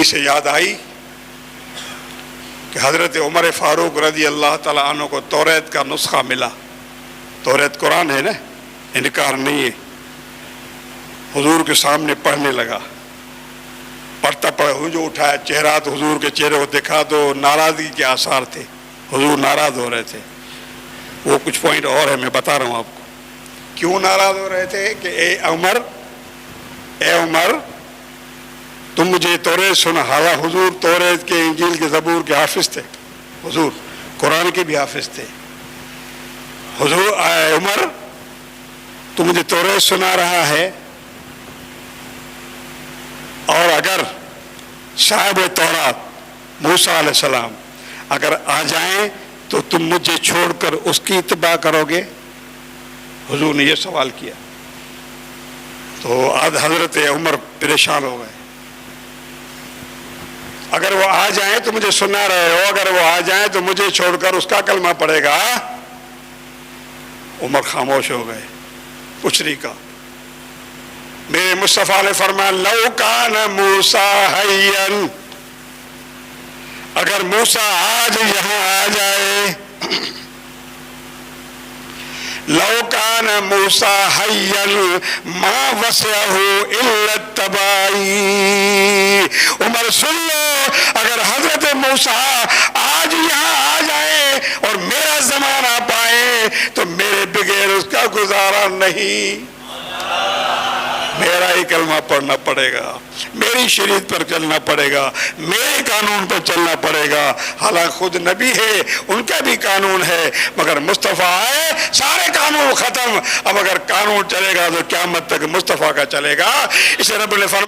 حدیث یاد آئی کہ حضرت عمر فاروق رضی اللہ تعالیٰ عنہ کو توریت کا نسخہ ملا. توریت قرآن ہے نا، انکار نہیں ہے. حضور کے سامنے پڑھنے لگا، پڑھتا جو اٹھایا چہرہ تو حضور کے چہرے کو دیکھا تو ناراضگی کے آثار تھے، حضور ناراض ہو رہے تھے. وہ کچھ پوائنٹ اور ہے، میں بتا رہا ہوں آپ کو کیوں ناراض ہو رہے تھے. کہ اے عمر تم مجھے توریت سنا. حضور توریت کے، انجیل کے، زبور کے حافظ تھے، حضور قرآن کے بھی حافظ تھے. حضور اے عمر تو مجھے توریت سنا رہا ہے، اور اگر صاحب تورات موسیٰ علیہ السلام اگر آ جائیں تو تم مجھے چھوڑ کر اس کی اتباع کرو گے؟ حضور نے یہ سوال کیا. تو آج حضرت عمر پریشان ہو گئے. اگر وہ آ جائیں تو مجھے سنا رہے ہو، اگر وہ آ جائیں تو مجھے چھوڑ کر اس کا کلمہ پڑے گا. عمر خاموش ہو گئے، کچھ نہیں کہا. میرے مصطفیٰ نے فرمایا لو کان موسیٰ حیا، اگر موسیٰ آج یہاں آ جائے، لو کان موسیٰ حیا ما وسعہ الا اتباعی. عمر سن لو، اگر حضرت موسیٰ آج یہاں آ جائے اور میرا زمانہ پائے تو میرے بغیر اس کا گزارا نہیں. میرا ہی کلمہ پڑھنا پڑے گا، میری شریعت پر چلنا پڑے گا، میرے قانون پر چلنا پڑے گا. حالانکہ خود نبی ہے، ان کا بھی قانون ہے، مگر مصطفیٰ آئے سارے قانون ختم. اب اگر قانون چلے گا تو قیامت تک مصطفیٰ کا چلے گا. اسے رب نے فرمایا